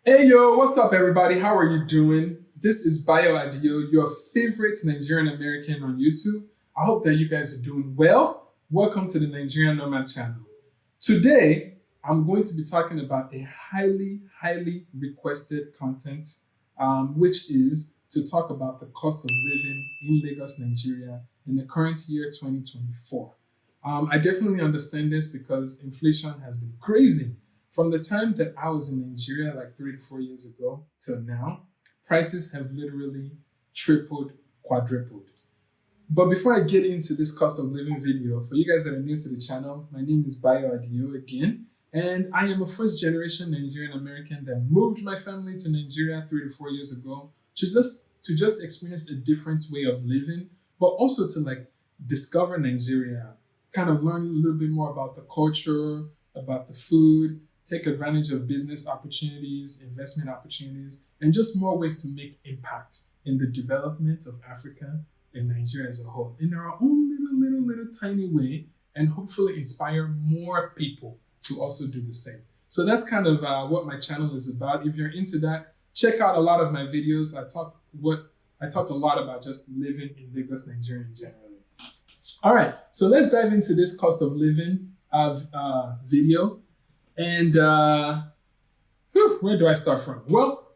Hey yo, what's up everybody? How are you doing? This is Bio Adio, your favorite Nigerian American on YouTube. I hope that you guys are doing well. Welcome to the Nigerian Nomad channel. Today, I'm going to be talking about a highly requested content, which is to talk about the cost of living in Lagos, Nigeria in the current year 2024. I definitely understand this because inflation has been crazy. From the time that I was in Nigeria like 3 to 4 years ago till now, prices have literally tripled, quadrupled. But before I get into this cost of living video, for you guys that are new to the channel, my name is Bayo Adio again, and I am a first generation Nigerian American that moved my family to Nigeria 3 to 4 years ago to just experience a different way of living, but also to discover Nigeria, kind of learn a little bit more about the culture, about the food, take advantage of business opportunities, investment opportunities, and just more ways to make impact in the development of Africa and Nigeria as a whole in our own little tiny way, and hopefully inspire more people to also do the same. So that's kind of what my channel is about. If you're into that, check out a lot of my videos. I talk a lot about just living in Lagos, Nigeria generally. All right, so let's dive into this cost of living video. And where do I start from? Well,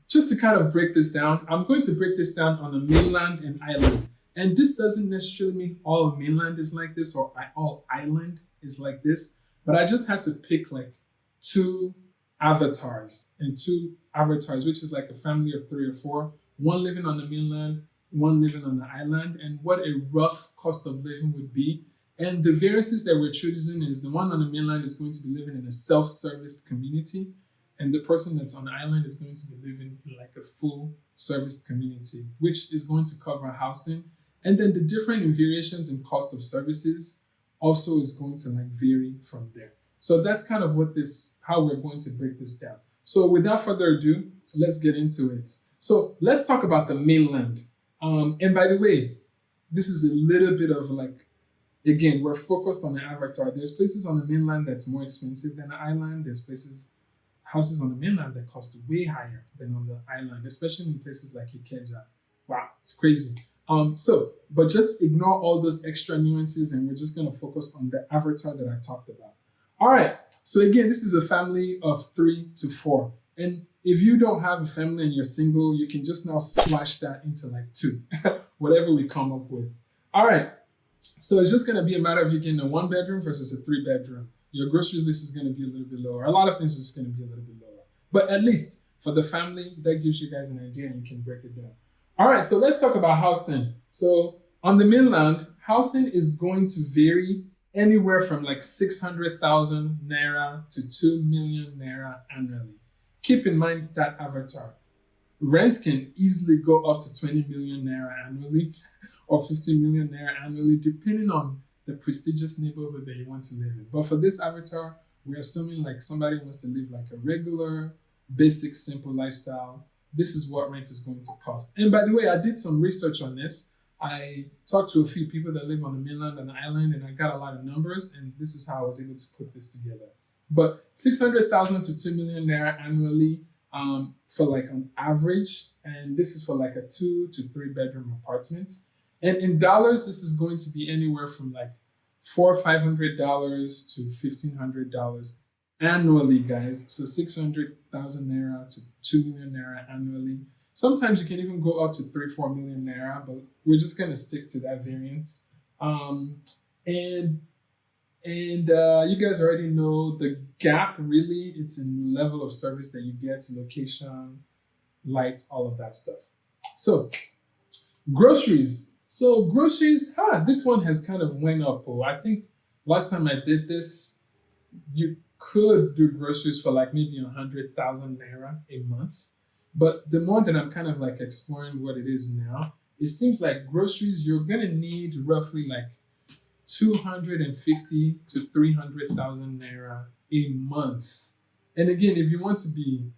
just to kind of break this down, I'm going to break this down on the mainland and island. And this doesn't necessarily mean all mainland is like this or all island is like this, but I just had to pick like two avatars, which is like a family of 3 or 4, one living on the mainland, one living on the island, and what a rough cost of living would be. And the variances that we're choosing is the one on the mainland is going to be living in a self-serviced community, and the person that's on the island is going to be living in like a full-serviced community, which is going to cover housing. And then the different variations in cost of services also is going to vary from there. So that's kind of how we're going to break this down. So without further ado, let's get into it. So let's talk about the mainland. And by the way, this is a little bit of again, we're focused on the avatar. There's places on the mainland that's more expensive than the island. There's houses on the mainland that cost way higher than on the island, especially in places like Ikeja. Wow, it's crazy. But just ignore all those extra nuances and we're just gonna focus on the avatar that I talked about. All right, so again, this is a family of 3 to 4. And if you don't have a family and you're single, you can just now slash that into 2, whatever we come up with. All right. So it's just going to be a matter of you getting a 1-bedroom versus a 3-bedroom. Your grocery list is going to be a little bit lower. A lot of things are just going to be a little bit lower. But at least for the family, that gives you guys an idea and you can break it down. All right, so let's talk about housing. So on the mainland, housing is going to vary anywhere from 600,000 Naira to 2 million Naira annually. Keep in mind that avatar. Rent can easily go up to 20 million Naira annually or 50 million Naira annually, depending on the prestigious neighborhood that you want to live in. But for this avatar, we're assuming somebody wants to live a regular, basic, simple lifestyle. This is what rent is going to cost. And by the way, I did some research on this. I talked to a few people that live on the mainland and the island, and I got a lot of numbers, and this is how I was able to put this together. But 600,000 to 2 million Naira annually for an average, and this is for a 2 to 3 bedroom apartment. And in dollars, this is going to be anywhere from $400 or $500 to $1,500 annually, guys. So 600,000 Naira to 2 million Naira annually. Sometimes you can even go up to 3-4 million Naira, but we're just going to stick to that variance. And you guys already know the gap, really, it's in level of service that you get, location, light, all of that stuff. So groceries. So groceries, this one has kind of went up. I think last time I did this, you could do groceries for maybe 100,000 Naira a month. But the more that I'm kind of exploring what it is now, it seems like groceries, you're going to need roughly 250 to 300,000 Naira a month. And again, if you want to be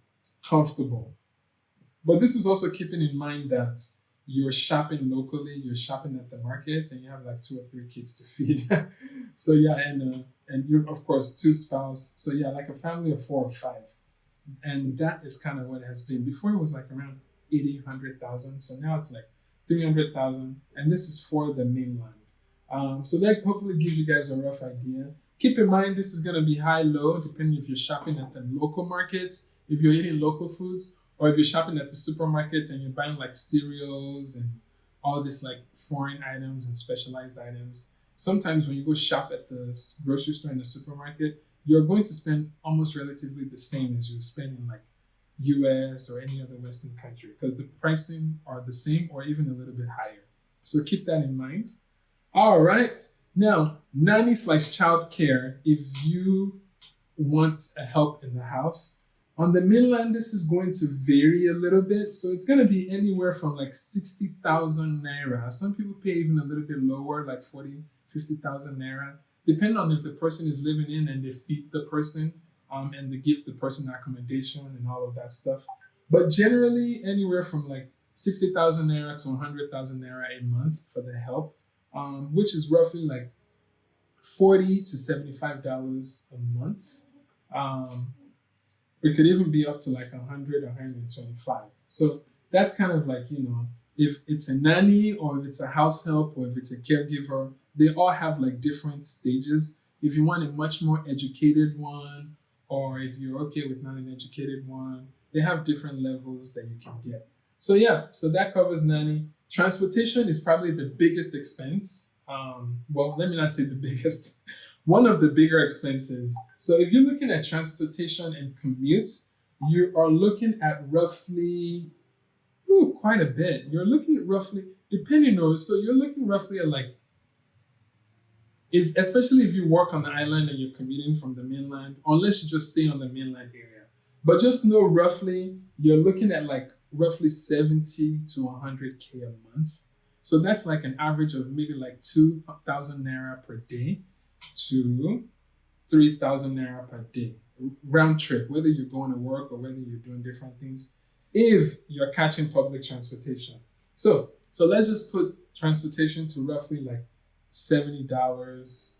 comfortable, but this is also keeping in mind that you're shopping locally, you're shopping at the market, and you have 2 or 3 kids to feed. So yeah, and you're of course 2 spouse. So yeah, a family of 4 or 5. And that is kind of what it has been. Before it was like around 80, 100,000. So now it's like 300,000. And this is for the mainland. So that hopefully gives you guys a rough idea. Keep in mind, this is going to be high, low, depending if you're shopping at the local markets, if you're eating local foods, or if you're shopping at the supermarket and you're buying like cereals and all this like foreign items and specialized items. Sometimes when you go shop at the grocery store in the supermarket, you're going to spend almost relatively the same as you spend in like US or any other Western country because the pricing are the same or even a little bit higher. So keep that in mind. All right. Now, nanny slash childcare, if you want a help in the house. On the mainland, this is going to vary a little bit. So it's going to be anywhere from like 60,000 naira. Some people pay even a little bit lower, like 40, 50,000 naira, depending on if the person is living in and they feed the person and they give the person accommodation and all of that stuff. But generally, anywhere from like 60,000 naira to 100,000 naira a month for the help, which is roughly like $40 to $75 a month. It could even be up to like 100 or 125. So that's kind of like, if it's a nanny or if it's a house help or if it's a caregiver, they all have like different stages. If you want a much more educated one, or if you're okay with not an educated one, they have different levels that you can get. So yeah, so that covers nanny. Transportation is probably the biggest expense. Well, let me not say the biggest. One of the bigger expenses. So if you're looking at transportation and commute, you are looking at roughly, quite a bit. You're looking at roughly, depending on, so you're looking roughly at like, especially if you work on the island and you're commuting from the mainland, unless you just stay on the mainland area. But just know roughly, you're looking at like roughly 70 to 100K a month. So that's like an average of maybe like 2,000 naira per day to 3,000 naira per day, round trip, whether you're going to work or whether you're doing different things, if you're catching public transportation. So let's just put transportation to roughly like $70,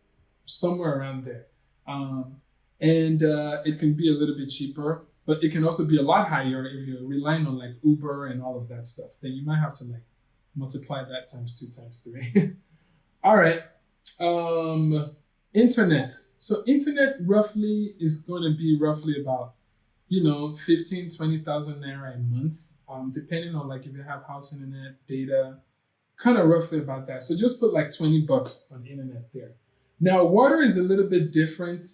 somewhere around there. And it can be a little bit cheaper, but it can also be a lot higher if you're relying on like Uber and all of that stuff. Then you might have to like multiply that times 2 times 3. All right. Internet. So internet roughly is going to be roughly about, 15, 20,000 naira a month, depending on like if you have house internet, data, kind of roughly about that. So just put like $20 on internet there. Now, water is a little bit different.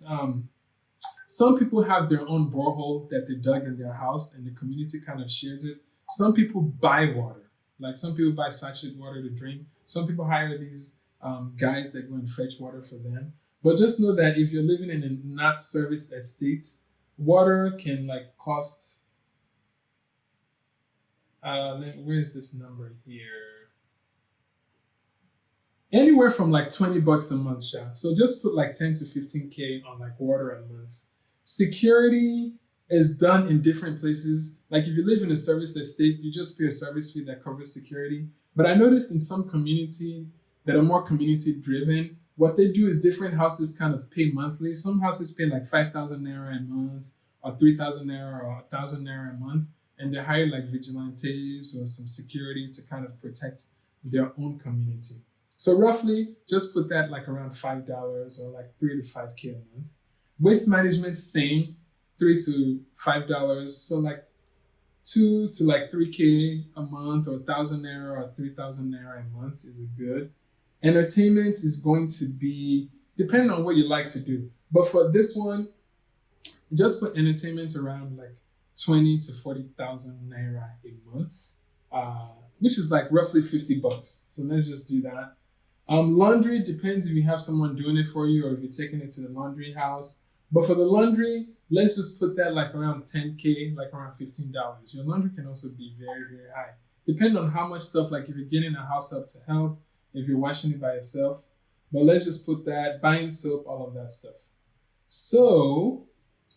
Some people have their own borehole that they dug in their house and the community kind of shares it. Some people buy water. Like some people buy sachet water to drink. Some people hire these guys that go and fetch water for them. But just know that if you're living in a not serviced estate, water can like cost, where's this number here? Anywhere from like $20 a month, Sha. So just put like 10 to 15K on like water a month. Security is done in different places. Like if you live in a serviced estate, you just pay a service fee that covers security. But I noticed in some community that are more community driven, what they do is different houses kind of pay monthly. Some houses pay like 5,000 naira a month or 3,000 naira or 1,000 naira a month. And they hire like vigilantes or some security to kind of protect their own community. So roughly just put that like around $5 or like 3 to 5K a month. Waste management, same, $3 to $5. So like 2 to like 3K a month or 1,000 naira or 3,000 naira a month is good. Entertainment is going to be, depending on what you like to do. But for this one, just put entertainment around like 20 to 40,000 naira a month, which is like roughly $50. So let's just do that. Laundry depends if you have someone doing it for you or if you're taking it to the laundry house. But for the laundry, let's just put that like around 10K, like around $15. Your laundry can also be very, very high. Depending on how much stuff, like if you're getting a house help to help, if you're washing it by yourself. But let's just put that, buying soap, all of that stuff. So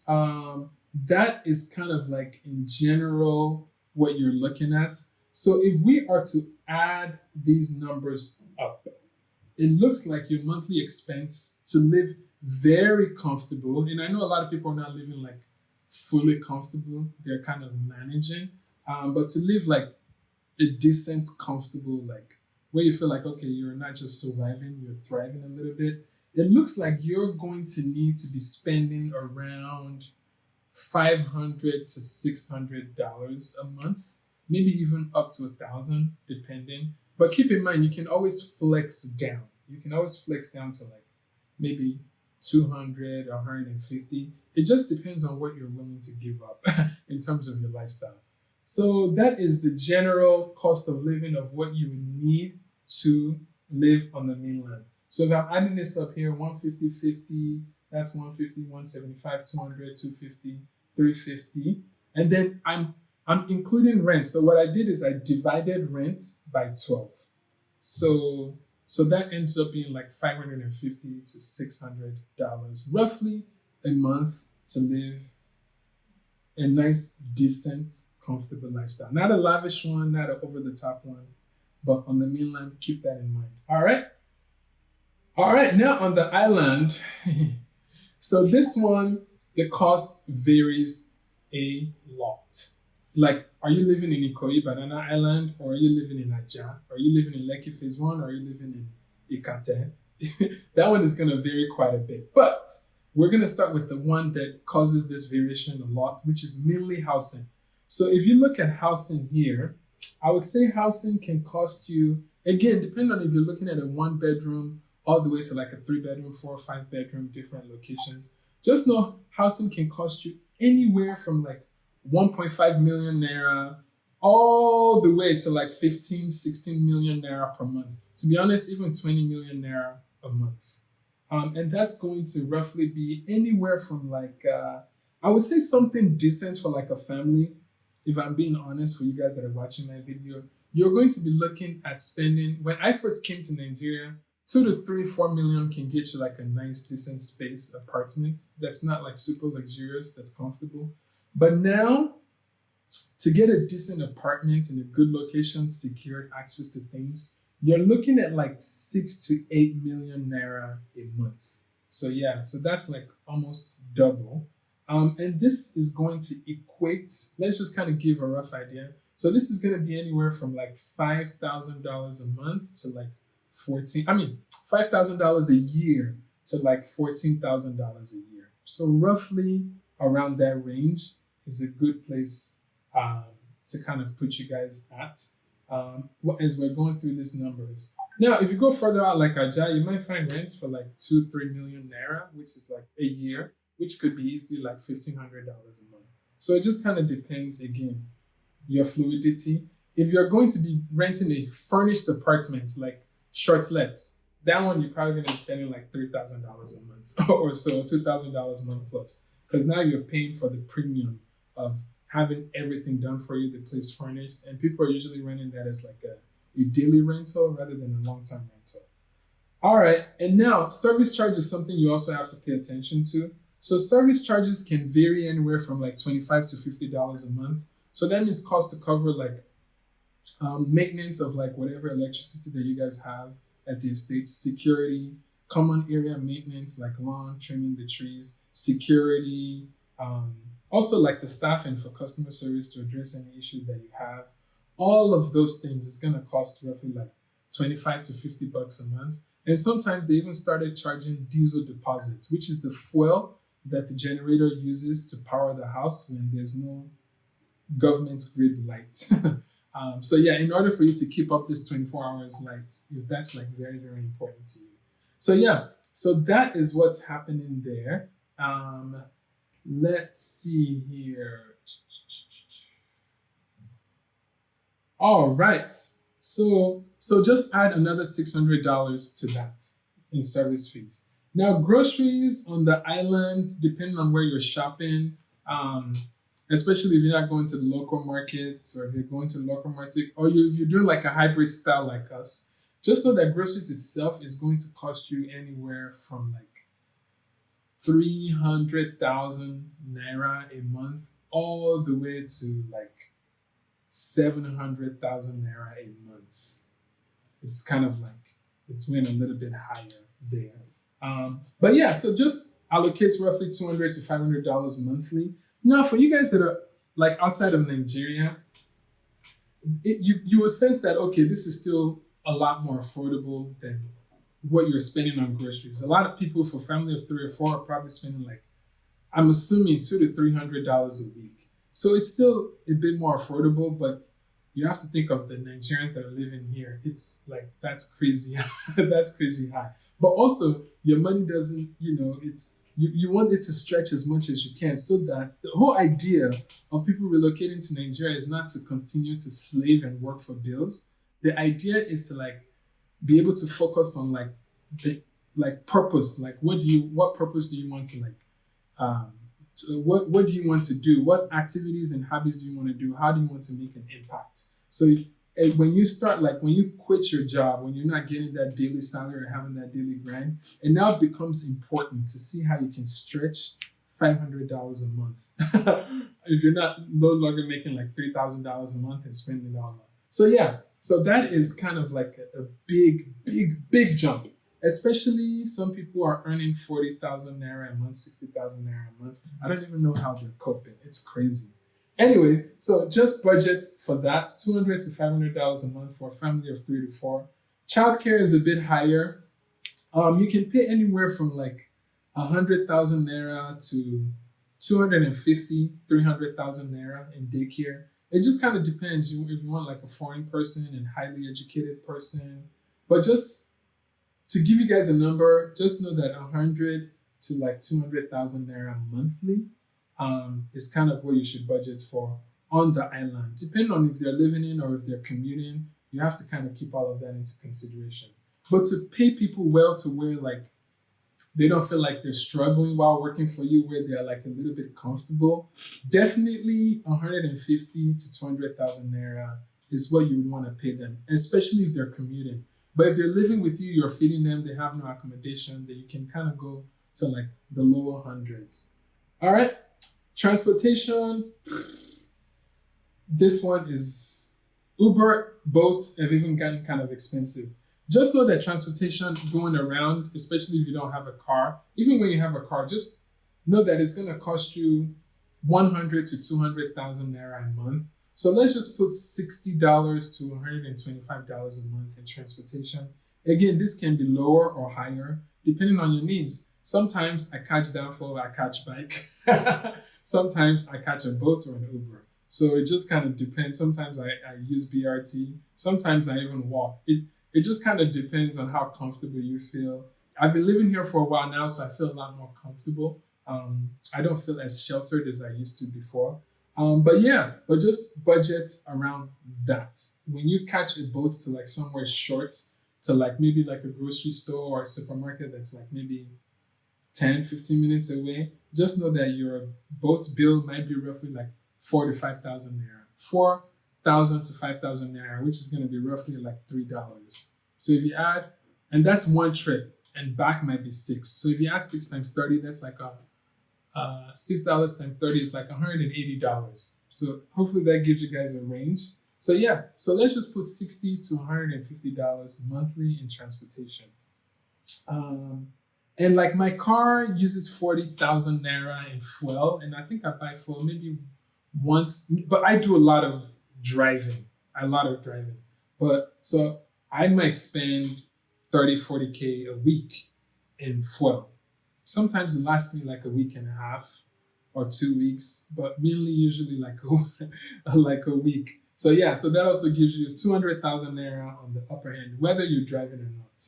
that is kind of like in general what you're looking at. So if we are to add these numbers up, it looks like your monthly expense to live very comfortable. And I know a lot of people are not living like fully comfortable. They're kind of managing. But to live like a decent, comfortable, like where you feel like, okay, you're not just surviving, you're thriving a little bit. It looks like you're going to need to be spending around $500 to $600 a month, maybe even up to 1,000, depending. But keep in mind, you can always flex down. You can always flex down to like maybe 200 or 150. It just depends on what you're willing to give up in terms of your lifestyle. So that is the general cost of living of what you would need to live on the mainland. So if I'm adding this up here, 150, 50, that's 150, 175, 200, 250, 350. And then I'm including rent. So what I did is I divided rent by 12. So that ends up being like $550 to $600 roughly a month to live a nice, decent, comfortable lifestyle. Not a lavish one, not an over-the-top one, but on the mainland, keep that in mind. All right? All right, now on the island, so this one, the cost varies a lot. Like, are you living in Ikoyi Banana Island, or are you living in Aja? Are you living in Lekki Phase 1, or are you living in Ikate? That one is going to vary quite a bit. But we're going to start with the one that causes this variation a lot, which is mainly housing. So if you look at housing here, I would say housing can cost you, again, depending on if you're looking at a 1-bedroom all the way to like a 3-bedroom, 4 or 5-bedroom, different locations. Just know housing can cost you anywhere from like 1.5 million naira all the way to like 15, 16 million naira per month. To be honest, even 20 million naira a month. And that's going to roughly be anywhere from like, I would say something decent for like a family. If I'm being honest, for you guys that are watching my video, you're going to be looking at spending, when I first came to Nigeria, 2 to 3, 4 million can get you like a nice, decent space apartment. That's not like super luxurious, that's comfortable. But now, to get a decent apartment in a good location, secured access to things, you're looking at like 6 to 8 million naira a month. So yeah, so that's like almost double. And this is going to equate, let's just kind of give a rough idea. So this is going to be anywhere from like $5,000 a month to like $5,000 a year to like $14,000 a year. So roughly around that range is a good place to kind of put you guys at as we're going through these numbers. Now, if you go further out like Aja, you might find rents for like 2-3 million naira, which is like a year, which could be easily like $1,500 a month. So it just kind of depends, again, your fluidity. If you're going to be renting a furnished apartment like Shortlet, that one you're probably going to be spending like $3,000 a month or so, $2,000 a month plus. Because now you're paying for the premium of having everything done for you, the place furnished. And people are usually renting that as like a daily rental rather than a long-term rental. All right, and now service charge is something you also have to pay attention to. So service charges can vary anywhere from like $25 to $50 a month. So that means cost to cover like maintenance of like whatever electricity that you guys have at the estate, security, common area maintenance like lawn, trimming the trees, security, also like the staffing for customer service to address any issues that you have. All of those things is going to cost roughly like 25 to 50 bucks a month. And sometimes they even started charging diesel deposits, which is the fuel that the generator uses to power the house when there's no government grid light. So yeah, in order for you to keep up this 24 hours light, if that's like very, very important to you. So yeah, so that is what's happening there. Let's see here. All right. So just add another $600 to that in service fees. Now, groceries on the island, depending on where you're shopping, especially if you're not going to the local markets, or if you're going to the local market, or if you're doing like a hybrid style like us, just know that groceries itself is going to cost you anywhere from like 300,000 naira a month all the way to like 700,000 naira a month. It's kind of like, it's went a little bit higher there. But yeah, so just allocate roughly $200 to $500 monthly. Now, for you guys that are like outside of Nigeria, you will sense that okay, this is still a lot more affordable than what you're spending on groceries. A lot of people for family of 3 or 4 are probably spending like I'm assuming $200 to $300 a week. So it's still a bit more affordable, but you have to think of the Nigerians that are living here. It's like that's crazy, that's crazy high. But also your money doesn't, you want it to stretch as much as you can so that the whole idea of people relocating to Nigeria is not to continue to slave and work for bills. The idea is to like be able to focus on like the like purpose, like what purpose do you want to like um, what do you want to do? What activities and hobbies do you want to do? How do you want to make an impact? So when you start, like when you quit your job, when you're not getting that daily salary or having that daily grind, it now becomes important to see how you can stretch $500 a month. If you're not no longer making like $3,000 a month and spending it all on. So yeah, so that is kind of like a big, big, big jump. Especially some people are earning 40,000 naira a month, 60,000 naira a month. I don't even know how they're coping. It's crazy. Anyway, so just budget for that, $200 to $500 a month for a family of 3 to 4. Childcare is a bit higher. You can pay anywhere from like 100,000 naira to 250, 300,000 naira in daycare. It just kind of depends. If you want like a foreign person and highly educated person, but just to give you guys a number, just know that 100 to like 200,000 naira monthly is kind of what you should budget for on the island. Depending on if they're living in or if they're commuting, you have to kind of keep all of that into consideration. But to pay people well to where like they don't feel like they're struggling while working for you, where they're like a little bit comfortable, definitely 150 to 200,000 naira is what you would want to pay them, especially if they're commuting. But if they're living with you, you're feeding them, they have no accommodation, then you can kind of go to like the lower hundreds. All right. Transportation. This one is Uber, boats have even gotten kind of expensive. Just know that transportation going around, especially if you don't have a car, even when you have a car, just know that it's going to cost you 100 to 200,000 naira a month. So let's just put $60 to $125 a month in transportation. Again, this can be lower or higher depending on your needs. Sometimes I catch downfall, I catch bike. Sometimes I catch a boat or an Uber. So it just kind of depends. Sometimes I use BRT. Sometimes I even walk. It just kind of depends on how comfortable you feel. I've been living here for a while now, so I feel a lot more comfortable. I don't feel as sheltered as I used to before. But just budget around that. When you catch a boat to like somewhere short, to like maybe like a grocery store or a supermarket that's like maybe 10, 15 minutes away, just know that your boat bill might be roughly like 4 to 5,000 naira. 4,000 to 5,000 naira, which is going to be roughly like $3. So if you add, and that's one trip, and back might be 6. So if you add 6 times 30, that's like $6 times 30 is like $180. So hopefully that gives you guys a range. So yeah, so let's just put $60 to $150 monthly in transportation. And like my car uses 40,000 naira in fuel, and I think I buy fuel maybe once, but I do a lot of driving, But so I might spend 30, 40K a week in fuel. Sometimes it lasts me like a week and a half or 2 weeks, but mainly usually like like a week. So yeah, so that also gives you 200,000 naira on the upper hand, whether you're driving or not.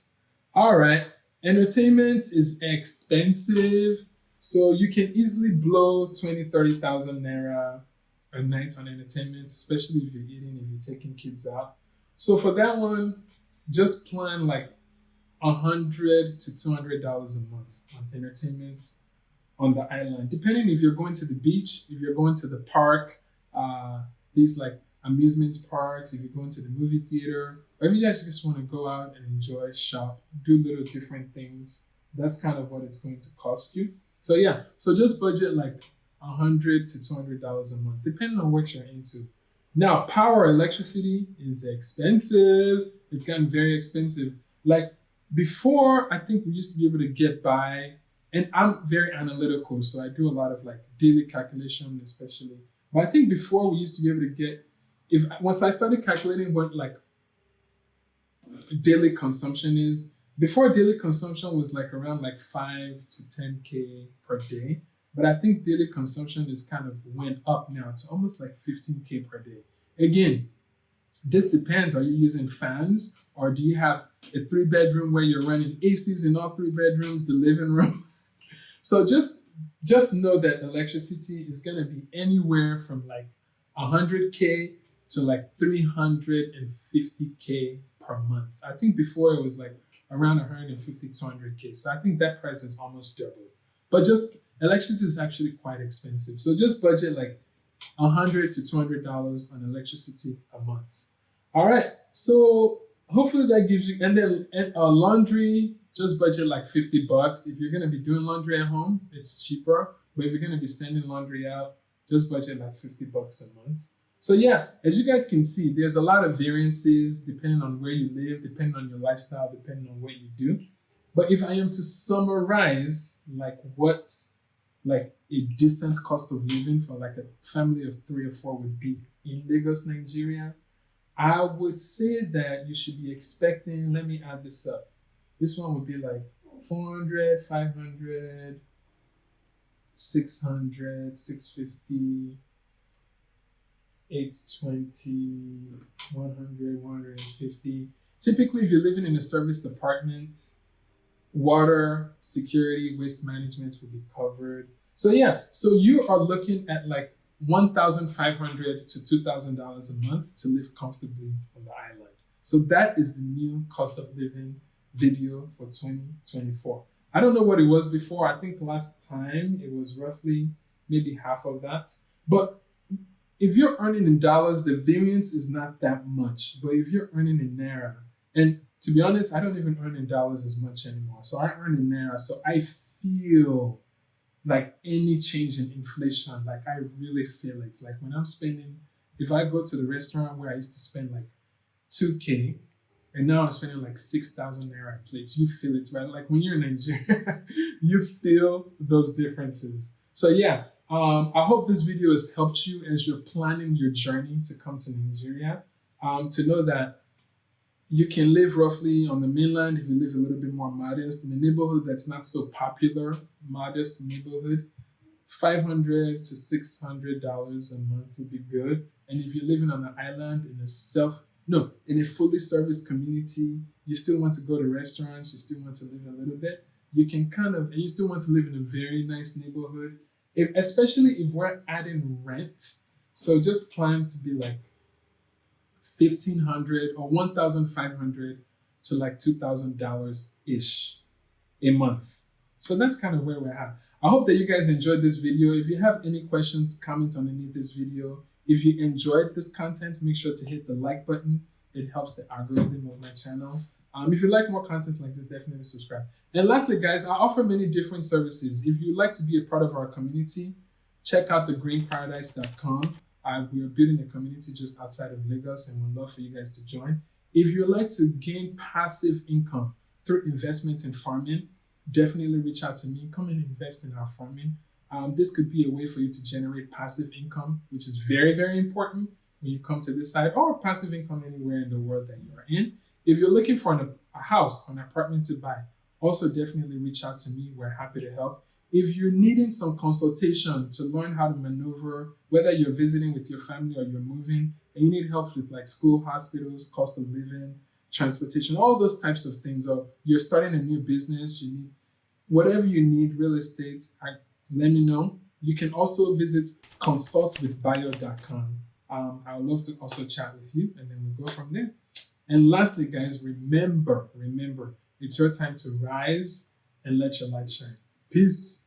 All right, entertainment is expensive. So you can easily blow 20, 30,000 naira a night on entertainment, especially if you're eating, if you're taking kids out. So for that one, just plan like $100 to $200 a month on entertainment on the island, depending if you're going to the beach, if you're going to the park, these like amusement parks, if you're going to the movie theater, or if you guys just want to go out and enjoy, shop, do little different things, that's kind of what it's going to cost you. So yeah, so just budget like $100 to $200 a month, depending on what you're into. Now, power, electricity is expensive. It's gotten very expensive. Like before, I think we used to be able to get by And I'm very analytical, so I do a lot of like daily calculation, especially. But I think before we used to be able to get, if once I started calculating what like daily consumption is, before daily consumption was like around like 5 to 10K per day. But I think daily consumption is kind of went up now to almost like 15K per day. Again, this depends. Are you using fans, or do you have a 3 bedroom where you're running ACs in all 3 bedrooms, the living room? So just know that electricity is gonna be anywhere from like 100K to like 350K per month. I think before it was like around 150 to 200K. So I think that price is almost double. But just electricity is actually quite expensive. So just budget like $100 to $200 on electricity a month. All right. So hopefully that gives you, and then laundry, just budget like $50. If you're going to be doing laundry at home, it's cheaper. But if you're going to be sending laundry out, just budget like $50 a month. So yeah, as you guys can see, there's a lot of variances depending on where you live, depending on your lifestyle, depending on what you do. But if I am to summarize like what like a decent cost of living for like a family of 3 or 4 would be in Lagos, Nigeria, I would say that you should be expecting, let me add this up. This one would be like 400, 500, 600, 650, 820, 100, 150. Typically, if you're living in a service department, water, security, waste management will be covered. So yeah, so you are looking at like $1,500 to $2,000 a month to live comfortably on the island. So that is the new cost of living video for 2024. I don't know what it was before. I think last time it was roughly maybe half of that. But if you're earning in dollars, the variance is not that much. But if you're earning in Naira, and to be honest, I don't even earn in dollars as much anymore. So I earn in Naira. So I feel like any change in inflation, like I really feel it. Like when I'm spending, if I go to the restaurant where I used to spend like 2K, and now I'm spending like 6,000 Naira a plate, you feel it, right? Like when you're in Nigeria, you feel those differences. So yeah, I hope this video has helped you as you're planning your journey to come to Nigeria, to know that you can live roughly on the mainland if you live a little bit more modest. In a neighborhood that's not so popular, modest neighborhood, $500 to $600 a month would be good. And if you're living on an island in a fully serviced community, you still want to go to restaurants, you still want to live a little bit, you can and you still want to live in a very nice neighborhood, especially if we're adding rent. So just plan to be like $1,500 or $1,500 to like $2,000 ish a month. So that's kind of where we're at. I hope that you guys enjoyed this video. If you have any questions, comment underneath this video. If you enjoyed this content, make sure to hit the like button. It helps the algorithm of my channel. If you like more content like this, definitely subscribe. And lastly, guys, I offer many different services. If you'd like to be a part of our community, check out thegreenparadise.com. We are building a community just outside of Lagos, and we'd love for you guys to join. If you'd like to gain passive income through investment in farming, definitely reach out to me. Come and invest in our farming. This could be a way for you to generate passive income, which is very, very important when you come to this side, or passive income anywhere in the world that you are in. If you're looking for a house, an apartment to buy, also definitely reach out to me. We're happy to help. If you're needing some consultation to learn how to maneuver, whether you're visiting with your family or you're moving, and you need help with like school, hospitals, cost of living, transportation, all those types of things, or you're starting a new business, you need whatever you need, real estate, let me know. You can also visit consultwithbio.com. I would love to also chat with you, and then we'll go from there. And lastly, guys, remember, it's your time to rise and let your light shine. Peace.